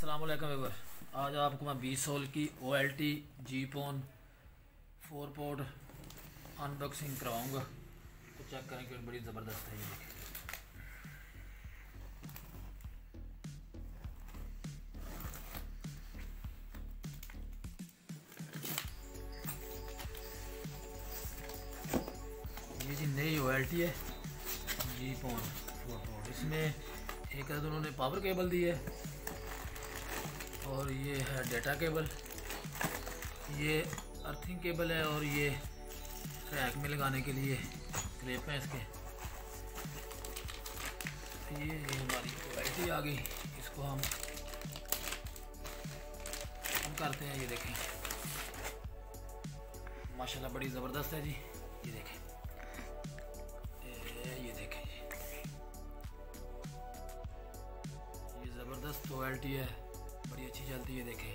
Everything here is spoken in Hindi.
अस्सलाम वालेकुम व्यूअर। आज आपको मैं 20 सोल की OLT जीपोन 4 पोर्ट अनबॉक्सिंग करवाऊंगा। तो चेक करें कि बड़ी ज़बरदस्त है। ये जी नई OLT है जीपोन 4 पोर्ट। इसमें एक तो उन्होंने पावर केबल दी है और ये है डेटा केबल, ये अर्थिंग केबल है और ये ट्रैक में लगाने के लिए क्लिप है इसके। ये हमारी OLT आ गई, इसको हम करते हैं। ये देखें माशाल्लाह बड़ी ज़बरदस्त है जी। ये देखें, ये देखें, ये ज़बरदस्त OLT है, बड़ी अच्छी चलती है। देखें